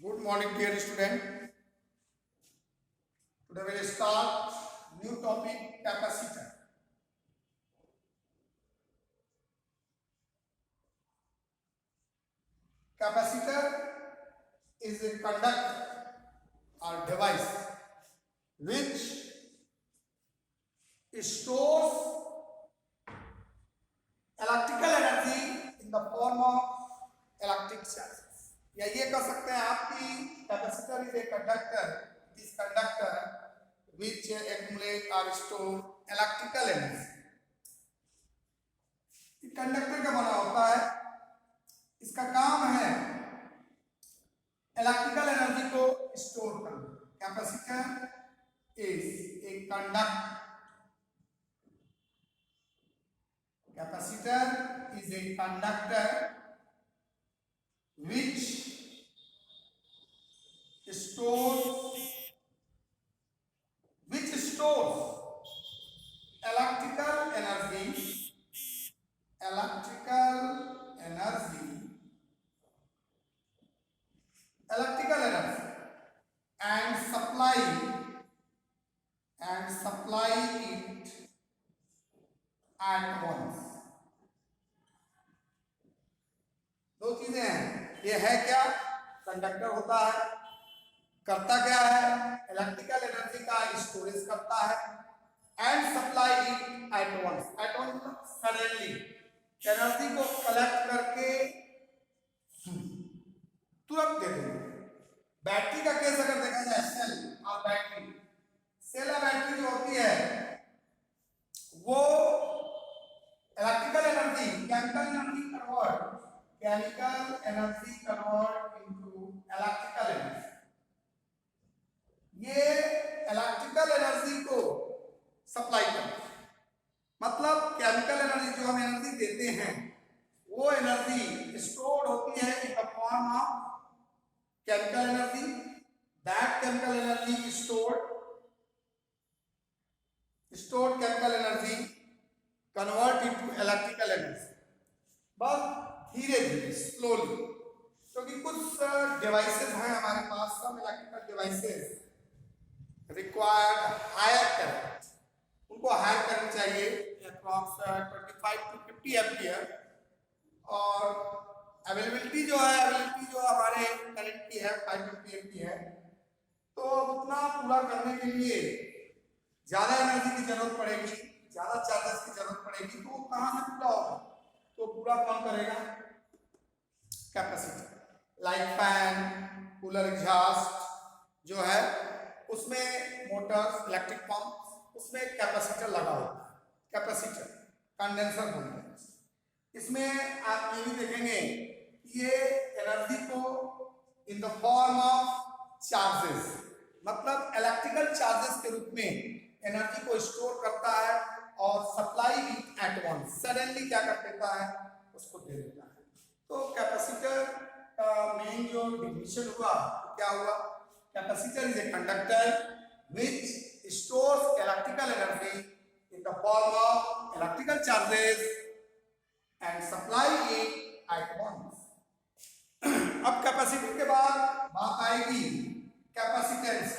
Good morning, dear student. Today we will start new topic capacitor. Capacitor is a conductor or device which stores electrical energy in the form of electric charges. या ये कह सकते हैं आप कि capacitor is a conductor, this conductor which accumulate or store electrical energy. Conductor का बना होता है, इसका काम है इलेक्ट्रिकल एनर्जी को स्टोर करना. Capacitor is a conductor. Capacitor is a conductor which stores electrical energy and supply it at once. दो चीजें हैं. ये है क्या? कंडक्टर होता है, करता क्या है? इलेक्ट्रिकल एनर्जी का स्टोरेज करता है and supply it at once. At once suddenly energy को कलेक्ट करके तुरंत दे देंगे. बैटरी का केस अगर देखा जाए, सेल और बैटरी, सेल और बैटरी जो होती है वो electrical energy chemical energy convert into electrical energy. ये इलेक्ट्रिकल एनर्जी को सप्लाई करता है. मतलब केमिकल एनर्जी जो हम एनर्जी देते हैं वो एनर्जी स्टोर होती है इन the form of chemical energy. That chemical energy stored chemical energy convert into electrical energy. बस धीरे धीरे स्लोली, क्योंकि कुछ डिवाइसेस हैं हमारे पास, सब electrical devices required higher current. उनको हायर करंट चाहिए अप्रॉक्स 25 to 50 एम्पियर. और अवेलेबिलिटी जो हमारे करंट की है 5 एम्पियर की है. तो उतना पूरा करने के लिए ज्यादा एनर्जी की जरूरत पड़ेगी, ज्यादा चार्जेस की जरूरत पड़ेगी. तो कहां से पूरा होगा? तो पूरा काम करेगा capacitor. Like fan, cooler, exhaust जो है उसमें मोटर्स, इलेक्ट्रिक पंप, उसमें कैपेसिटर लगा होता है. कैपेसिटर कंडेंसर बोलते हैं. इसमें आप ये भी देखेंगे कि ये एनर्जी को in the form of charges, मतलब इलेक्ट्रिकल चार्जेस के रूप में एनर्जी को स्टोर करता है और supply it at once, suddenly क्या कर देता है, उसको दे देता है. तो कैपेसिटर का मेन जो डिफिनेशन हुआ, क्या हुआ? Capacitor is a conductor which stores electrical energy in the form of electrical charges and supply it at once. अब कैपेसिटर के बाद बात आएगी कैपेसिटेंस.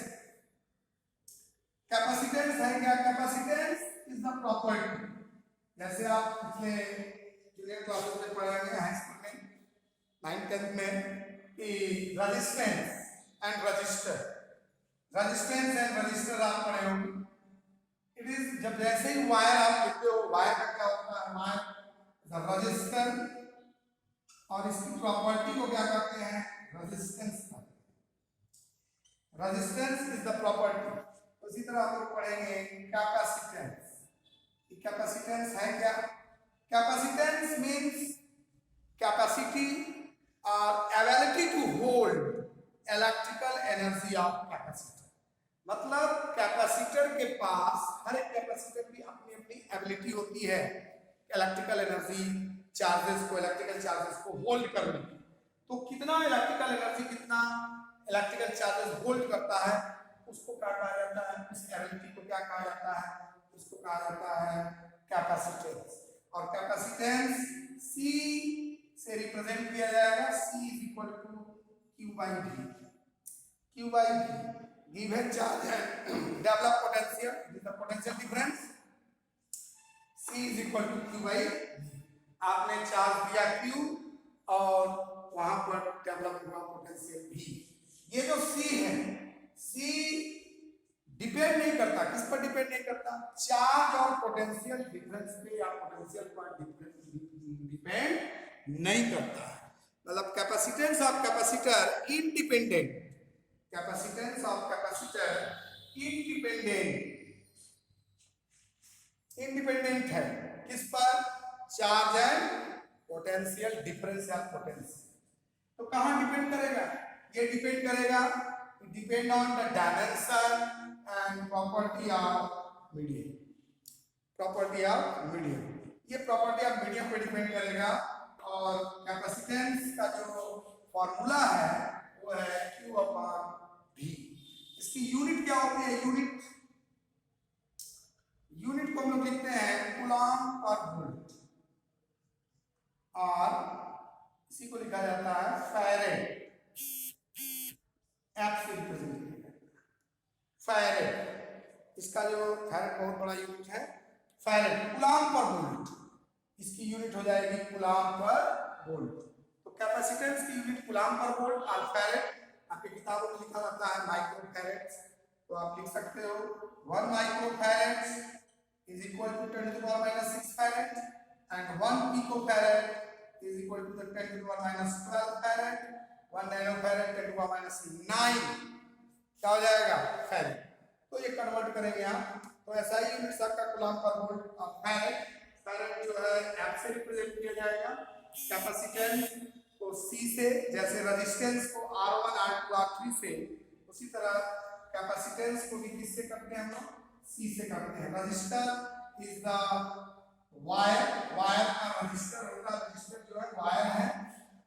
कैपेसिटेंस है क्या? कैपेसिटेंस इज द प्रॉपर्टी, जैसे आप पिछले जूनियर क्लासेस में पढ़ेंगे, हाई स्कूल में 9th 10th में, कि resistance and register. Resistance and register आप पढ़े होंगे. इट इज जब जैसे ही वायर आप लिखते हो, वायर का क्या होता है? वायर रजिस्टर, और इसकी प्रॉपर्टी को क्या कहते हैं? Resistance. Resistance is the property. उसी तरह हम लोग पढ़ेंगे कैपेसिटेंस. कैपेसिटेंस है क्या? कैपेसिटेंस मींस कैपेसिटी और ability to hold electrical energy of capacitor. मतलब कैपेसिटर के पास, हर एक कैपेसिटर की अपनी अपनी एबिलिटी होती है इलेक्ट्रिकल एनर्जी चार्जेस को होल्ड करने की. तो कितना इलेक्ट्रिकल एनर्जी, कितना इलेक्ट्रिकल चार्जेस होल्ड करता है, उसको क्या कहा जाता है? उस एबिलिटी को क्या कहा जाता है? उसको कहा जाता है कैपेसिटेंस. और कैपेसिटेंस C से रिप्रेजेंट किया जाएगा. C is equal to Q by V. Q by V given charge and develop potential, this is the potential difference. C is equal to Q by V. आपने charge दिया Q और वहां पर develop हुआ potential V. ये जो C है, C depend नहीं करता, किस पर डिपेंड नहीं करता, चार्ज और पोटेंशियल डिफरेंस पे या पोटेंशियल पर डिपेंड नहीं करता है. मतलब capacitance of capacitor independent, capacitance of capacitor independent है किस पर, चार्ज एंड पोटेंशियल डिफरेंस या पोटेंशियल. तो कहां डिपेंड करेगा, ये डिपेंड करेगा, depend on the dimension and property of medium, property of medium. ये प्रॉपर्टी ऑफ मीडियम पे डिपेंड करेगा. और कैपेसिटेंस का जो फॉर्मूला है वो है Q अपॉन V. इसकी यूनिट क्या होती है, यूनिट को हम लोग लिखते हैं कूलम्ब पर वोल्ट, और इसी को लिखा जाता है फैरेड, F से रिप्रेजेंट किया जाता है फैरेड. इसका जो फैरेड बहुत बड़ा यूनिट है फैरेड, कूलम्ब पर वोल्ट, इसकी यूनिट हो जाएगी कूलम्ब पर वोल्ट. तो कैपेसिटेंस की यूनिट कूलम्ब पर वोल्ट और फैरेड आपकी किताबों में लिखा रहता है माइक्रो फैरेड. तो आप लिख सकते हो 1 micro farad is equal to 10 to the power minus 6 farad and 1 picofarad is equal to the 10 to the power minus 12 farad. 1 nanofarad 10 to the power minus 9 क्या हो जाएगा, फैरेड. तो ये कन्वर्ट करेंगे आप. तो ऐसा ही यूनिट सबका कूलम्ब पर वोल्ट और फैरेड. फैरेड जो है F से रिप्रेजेंट किया जाएगा, कैपेसिटेंस को C से, जैसे रेजिस्टेंस को R1 R2 R3 से, उसी तरह कैपेसिटेंस को भी किससे करते हैं हम लोग, C से करते हैं. Register is the wire, wire का रजिस्टर होता है, रजिस्टर जो है वायर है.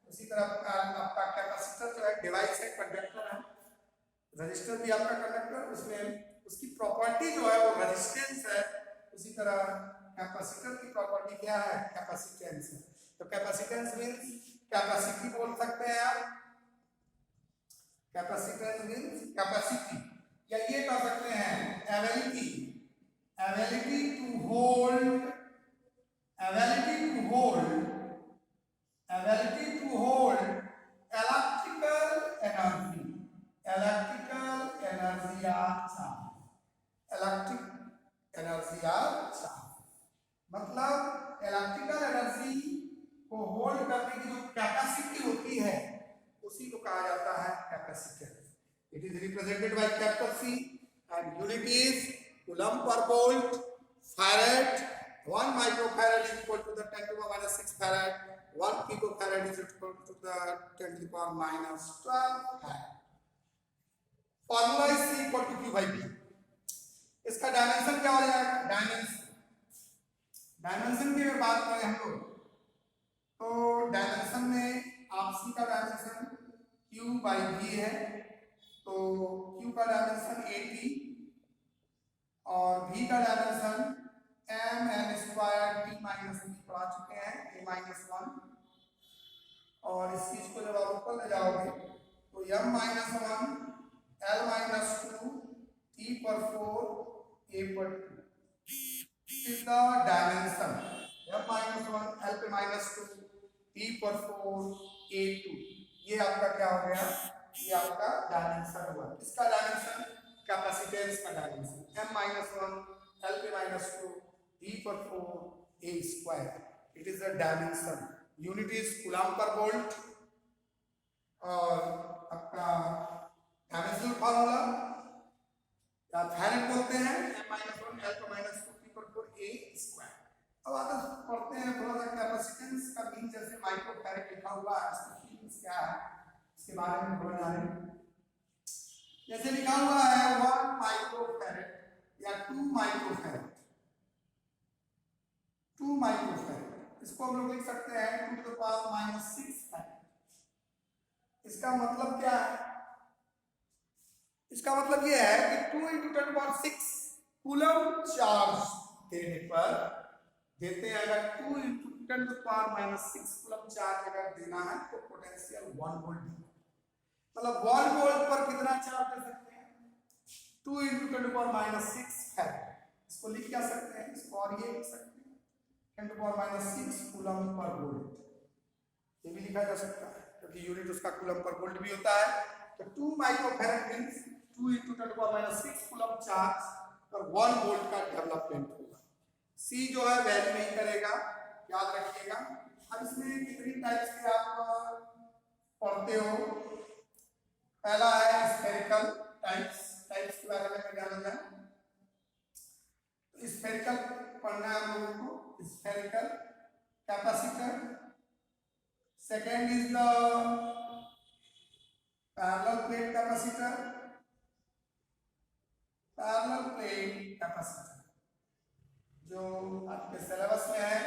उसी तरह आपका कैपेसिटर जो है डिवाइस है, कंडक्टर है. रजिस्टर भी आपका कंडक्टर, उसमें उसकी प्रॉपर्टी जो है वो रेजिस्टेंस है. उसी तरह कैपेसिटर की प्रॉपर्टी क्या है, कैपेसिटेंस है. तो कैपेसिटेंस मींस कैपेसिटी बोल सकते हैं आप, कैपेसिटेंस मींस कैपेसिटी, या ये कह सकते हैं ability, ability to hold, ability to hold, ability to hold electrical energy, electrical energy या चार्ज, इलेक्ट्रिक एनर्जी या चार्ज. मतलब इलेक्ट्रिकल एनर्जी को होल्ड करने की जो कैपेसिटी होती है उसी को कहा जाता है capacitance. It is represented by capital C and unit is coulomb per volt, farad. 1 microfarad is equal to the 10 to the minus 6 farad. 1 picofarad is equal to the 10 to the power minus 12 farad. Formula is C equal to Q by V. इसका dimension क्या हो जाएगा, dimension की अगर बात करें हम लोग, तो डायमेंशन में आप C का डायमेंशन Q by V है. तो Q का डायमेंशन 80 और V का dimension mn square t minus b पढ़ा चुके हैं, a माइनस 1. और इस चीज को जब आप ऊपर ले जाओगे तो m minus 1 l minus 2 t पर 4 a पर 2 is the dimension. m minus 1 l पे माइनस 2 t पर 4 a 2, ये आपका क्या हो गया, ये आपका डायमेंशन हुआ. इसका डायमेंशन कैपेसिटेंस का डायमेंशन m माइनस 1 l पे माइनस 2 t पर 4 a square. It is the dimension. Unit is coulomb पर वोल्ट. और आपका डायमेंशनल फार्मूला या फैरेड बोलते हैं, m माइनस 1 l पे माइनस 2 t पर 4 a स्क्वायर. अब आगे पढ़ते हैं थोड़ा सा कैपेसिटेंस का मीन. जैसे माइक्रो फैरेड लिखा हुआ है, इसका मीनिंग क्या है इसके बारे में थोड़ा जानें. जैसे लिखा हुआ है 1 माइक्रो फैरेड या 2 माइक्रो फैरेड, 2 माइक्रो फैरेड, इसको हम लोग लिख सकते हैं 2 to the power minus 6 farad. इसका मतलब क्या है, इसका मतलब ये है कि 2 into 10 to the power 6 coulomb charge देने पर देते हैं. अगर 2 into 10 to the power minus 6 coulomb charge अगर देना है तो पोटेंशियल 1 वोल्ट. मतलब 1 वोल्ट पर कितना चार्ज दे सकते हैं? 2 × 10⁻⁶ फैराड। इसको लिख क्या सकते हैं? इसको और ये लिख सकते हैं 10⁻⁶ कूलम पर वोल्ट। ये भी लिखा जा सकता है क्योंकि यूनिट उसका कूलम पर वोल्ट भी होता है। तो 2 माइक्रोफैराड मींस 2 × 10⁻⁶ कूलम चार्ज और 1 वोल्ट का डेवलपमेंट होगा। सी जो है वैल्यू नहीं करेगा, याद रखिएगा। अब इसमें कितनी टाइप्स के आप पढ़ते हो? पहला है स्फेरिकल टाइप्स के बारे में जाना जाए तो स्फेरिकल पढ़ना है हम लोगों को, spherical capacitor. Second is the parallel plate capacitor, parallel plate capacitor जो आपके सिलेबस में है,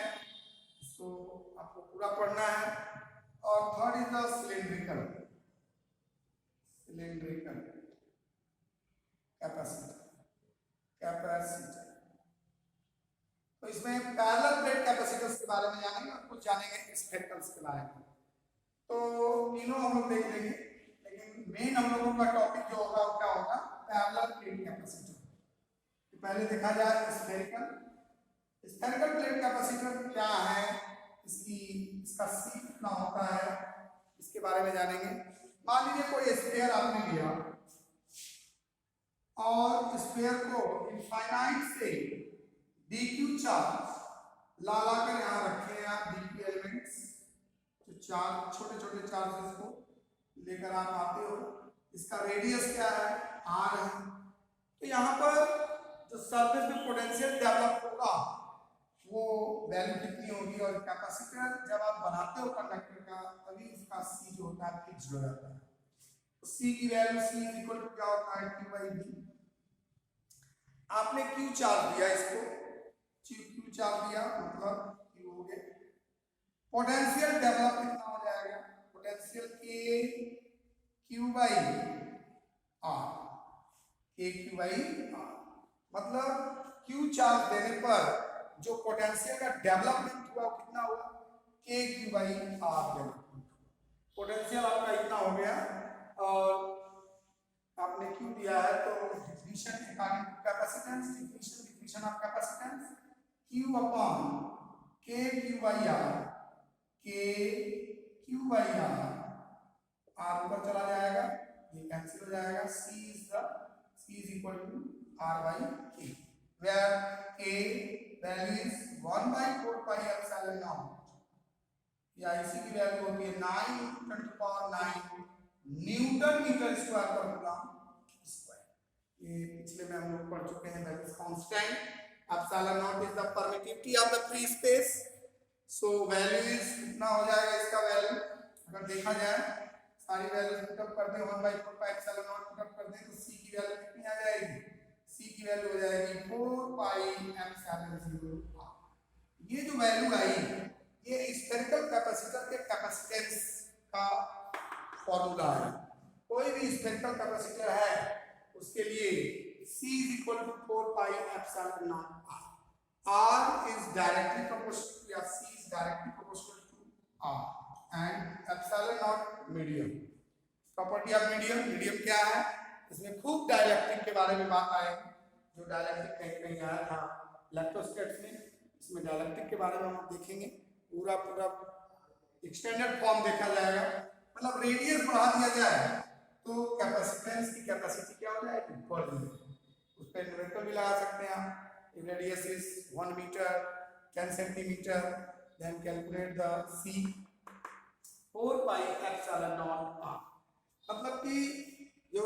इसको आपको पूरा पढ़ना है। और third is the cylindrical capacitor. तो इसमें पैरेलल प्लेट कैपेसिटर्स के बारे में जानेंगे और कुछ जानेंगे स्फेरिकल्स के बारे में। तो तीनों हम लोग देख लेंगे, लेकिन मेन हम लोगों का टॉपिक जो होगा वो क्या होगा? Parallel plate capacitor. तो पहले देखा जाए स्फेरिकल प्लेट कैपेसिटर क्या है, इसका सी कितना होता है, इसके बारे में जानेंगे। मान लीजिए कोई स्फीयर आपने लिया और स्फीयर को इनफाइनाइट से dq चार्ज ला कर यहाँ रखे हैं आप, dq एलिमेंट्स, तो चार्ज छोटे छोटे चार्जेस को लेकर आप आते हो। इसका रेडियस क्या है? r है। तो यहाँ पर जो सरफेस में पोटेंशियल डेवलप होगा वो वैल्यू कितनी होगी? और कैपेसिटर जब आप बनाते हो कंडक्टर का तभी उसका सी जो होता है फिक्स हो जाता है। तो सी की value C is equal to क्या होता है? q/v। आपने q चार्ज दिया, इसको q चार्ज दिया मतलब q हो गया। पोटेंशियल डेवलप कितना हो जाएगा? पोटेंशियल k/r मतलब q चार्ज देने पर जो पोटेंशियल का डेवलपमेंट हुआ कितना हुआ? k/r development. पोटेंशियल आपका इतना हो गया और आपने q दिया है तो definition according to capacitance, definition of capacitance k/r r ऊपर चला जाएगा, ये कैंसिल हो जाएगा। c is equal to r/k where k value is 1/4πε0। या इसी की वैल्यू होती है 9 × 10⁹ न्यूटन मीटर स्क्वायर पर कूलम स्क्वायर। ये पिछले में हम लोग पढ़ चुके हैं। That is constant ε0 is the permittivity of the free space. So value is कितना हो जाएगा? इसका वैल्यू अगर देखा जाए सारी वैल्यूज पुटअप कर दें 1/4πε0 पुटअप कर दें तो सी की वैल्यू कितनी आ जाएगी? सी की वैल्यू हो जाएगी 4πε0। ये जो वैल्यू आई ये स्फेरिकल कैपेसिटर के कैपेसिटेंस का फॉर्मूला है। कोई भी स्फेरिकल कैपेसिटर है उसके लिए C is equal to 4πε0r। R is directly proportional to, या C is directly proportional to R and epsilon medium। Property of medium क्या है? इसमें खूब डाइलेक्ट्रिक के बारे में बात आएगी, जो डाइलेक्ट्रिक कहीं कहीं आया था इलेक्ट्रोस्टैटिक्स में। इसमें डाइलेक्ट्रिक के बारे में हम देखेंगे, पूरा एक्सटेंडेड फॉर्म देखा जाएगा। मतलब रेडियस बढ़ा दिया जाए तो कैपेसिटेंस की कैपेसिटी क्या हो जाएगी? बढ़ जाएगी। उस पर न्यूमेरिकल भी लगा सकते हैं आप। Radius is 1 metre 10 centimetre, then calculate the c 4πε0r। मतलब कि जो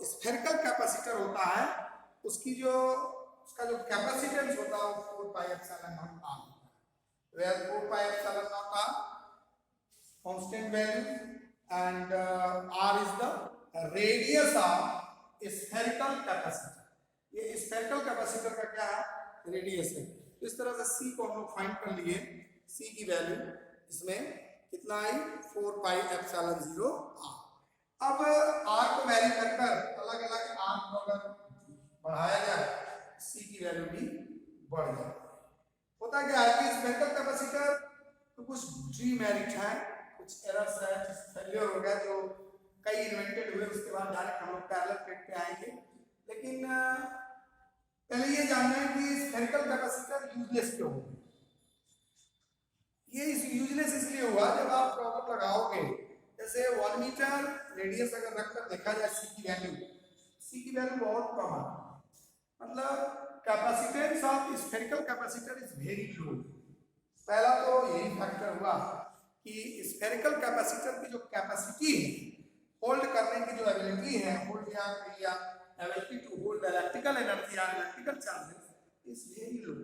स्फेरिकल कैपेसिटर होता है उसका जो कैपेसिटेंस होता है वो 4πε0r होता है। where 4πε0r constant value and r is the radius of spherical capacitor। ये स्फेरिकल कैपेसिटर का क्या है? रेडियस है। तो इस तरह से c को हम लोग फाइंड कर लिए। c की वैल्यू इसमें कितना आई? 4πε0r। अब r को वैरी कर अलग अलग r को अगर बढ़ाया जाए c की वैल्यू भी बढ़ जाती है। होता क्या है कि स्फेरिकल कैपेसिटर तो कुछ डीमेरिट है, कुछ एरर्स है, फेलियर हो गया, जो कई इन्वेंटेड हुए, उसके बाद डायरेक्ट हम लोग पैरेलल प्लेट पे आएंगे। लेकिन पहले ये जानना है कि स्फेरिकल कैपेसिटर यूजलेस क्यों हो। ये यूजलेस इसलिए हुआ, जब आप प्रॉब्लम लगाओगे जैसे 1 मीटर रेडियस अगर रखकर देखा जाए सी की वैल्यू बहुत कम है, मतलब capacitance of spherical capacitor is very लो। पहला तो यही फैक्टर हुआ कि स्फेरिकल कैपेसिटर की जो कैपेसिटी है, होल्ड करने की जो एबिलिटी है, होल्ड या ability to hold electrical energy या electrical charges is very low,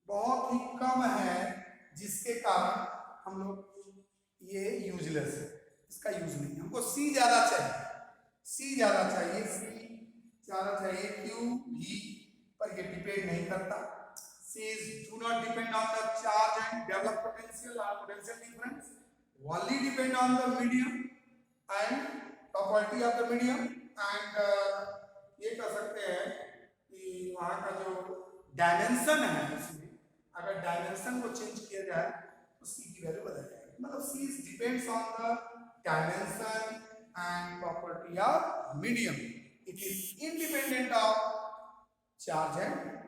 बहुत ही कम है, जिसके कारण हम लोग ये यूजलेस है, इसका यूज नहीं। हमको सी ज्यादा चाहिए, सी ज्यादा चाहिए, सी ज्यादा चाहिए, क्यू भी पर ये डिपेंड नहीं करता। Says do not depend on the charge and develop potential or potential difference, only depend on the medium and property of the medium। and ये कह सकते हैं कि वहाँ का जो डायमेंशन है, उसमें अगर डायमेंशन को चेंज किया जाए तो सी की वैल्यू बदल जाएगी। मतलब see depends on the dimension and property of medium, it is independent of charge and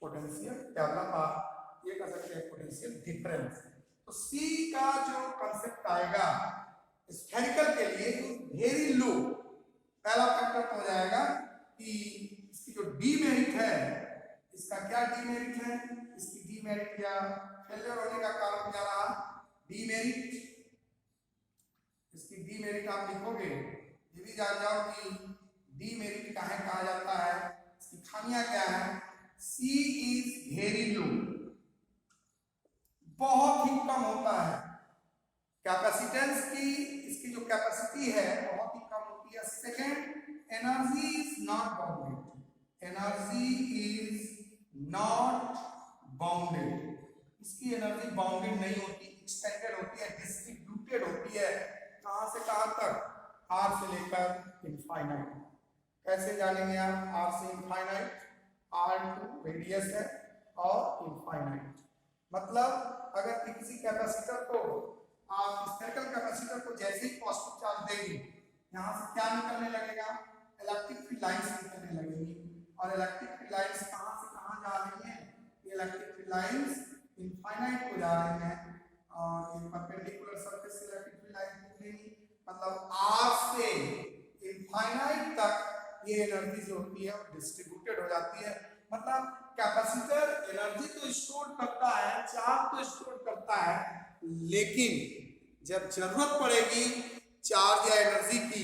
potential develop, ये कह सकते हैं पोटेंशियल डिफरेंस। तो सी का जो कंसेप्ट आएगा स्फेरिकल के लिए वेरी लो, पहला फैक्टर तो हो जाएगा कि इसकी जो डीमेरिट है, इसका क्या डीमेरिट है, इसकी डीमेरिट या फेलियर होने का कारण क्या रहा, डीमेरिट। इसकी डीमेरिट आप लिखोगे, ये भी जान जाओ कि डीमेरिट काहे कहा जाता है, इसकी खामियां क्या है। C इज वेरी लो, बहुत ही कम होता है कैपेसिटेंस की, इसकी जो कैपेसिटी है बहुत ही कम होती है। Second, energy is not bounded, energy is not bounded, इसकी एनर्जी बाउंडेड नहीं होती, एक्सटेंडेड होती है, डिस्ट्रीब्यूटेड होती है। कहां से कहां तक, R से लेकर इनफाइनाइट। कैसे जानेंगे आप, R से इनफाइनाइट, R2 रेडियस है और इनफाइनाइट, मतलब अगर किसी कैपेसिटर को आप स्फेरिकल कैपेसिटर को जैसे ही पॉजिटिव चार्ज देंगे, यहाँ से क्या निकलने लगेगा, इलेक्ट्रिक फील्ड लाइंस निकलने लगेंगी। और इलेक्ट्रिक फील्ड लाइंस कहाँ से कहाँ जा रही हैं, ये इलेक्ट्रिक फील्ड लाइंस इनफाइनाइट को जा रही हैं और ये परपेंडिकुलर सरफेस से इलेक्ट्रिक फील्ड लाइंस निकलेंगी, मतलब R से इनफाइनाइट तक ये एनर्जी जो होती है वो डिस्ट्रीब्यूटेड हो जाती है। मतलब कैपेसिटर एनर्जी तो स्टोर करता है, चार्ज तो स्टोर करता है, लेकिन जब जरूरत पड़ेगी चार्ज या एनर्जी की,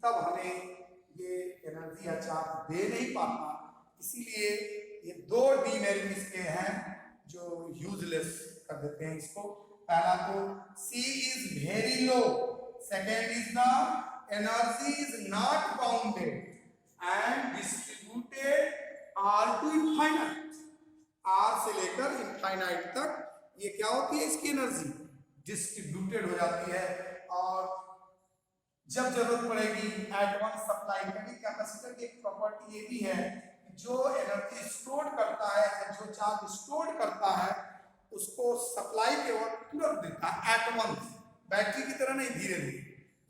तब हमें ये एनर्जी या चार्ज दे नहीं पाता। इसीलिए ये दो डीमेरिट इसके हैं जो यूजलेस कर देते हैं इसको। पहला तो C is very low, second is the energy is not bounded and distributed R to infinite, R से लेकर इनफाइनाइट तक ये क्या होती है, इसकी एनर्जी डिस्ट्रीब्यूटेड हो जाती है। और जब जरूरत पड़ेगी एट वंस सप्लाई, क्योंकि कैपेसिटर की एक प्रॉपर्टी ये भी है, जो एनर्जी स्टोर करता है, जो चार्ज स्टोर करता है, उसको सप्लाई के वक्त तुरंत देता है, एट वंस। बैटरी की तरह नहीं, धीरे धीरे,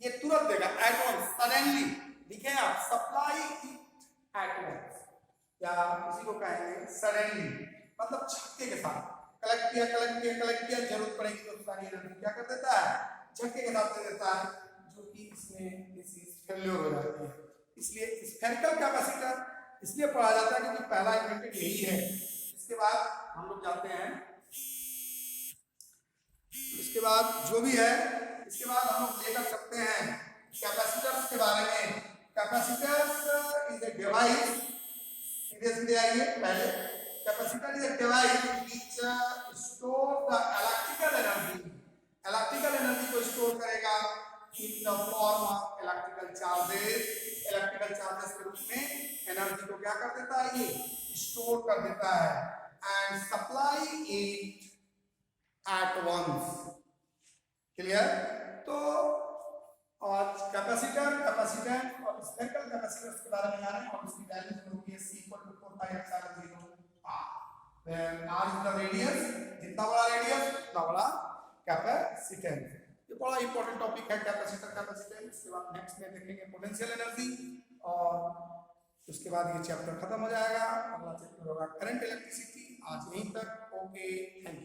ये तुरंत देगा, एट वंस, सडनली। लिखे आप, सप्लाई इट एट वंस, या किसी को कहेंगे सडनली, मतलब झटके के साथ कलेक्ट किया, जरूरत पड़ेगी तो सारी एनर्जी क्या कर देता है, झटके के साथ दे देता है, जो कि इसमें इस फेल्योर हो जाती है। इसलिए स्फेरिकल कैपेसिटर इसलिए पढ़ा जाता है क्योंकि पहला इन्वेंटेड यही है। इसके बाद हम लोग जाते हैं, इसके बाद जो भी है, इसके बाद हम लोग लेकर सकते हैं कैपेसिटर्स के बारे में। कैपेसिटर्स इज ए डिवाइस, सीधे सीधे आइए पहले, capacitor is a device which store the electrical energy, electrical energy को स्टोर करेगा इन the form of electrical charges, electrical charges के रूप में एनर्जी को क्या कर देता है, ये स्टोर कर देता है and supply it at once. Clear? तो और कैपेसिटर, कैपेसिटेंस और स्फेरिकल कैपेसिटर्स के बारे में जानें और उसकी वैल्यू जो होती है C = 4πε0 R, where R is the radius, जितना बड़ा रेडियस उतना बड़ा कैपेसिटेंस। ये बड़ा इंपॉर्टेंट टॉपिक है कैपेसिटर कैपेसिटेंस। उसके बाद नेक्स्ट में देखेंगे पोटेंशियल एनर्जी, और उसके बाद ये चैप्टर खत्म हो जाएगा। अगला चैप्टर होगा करंट इलेक्ट्रिसिटी। आज यहीं तक, ओके, थैंक यू।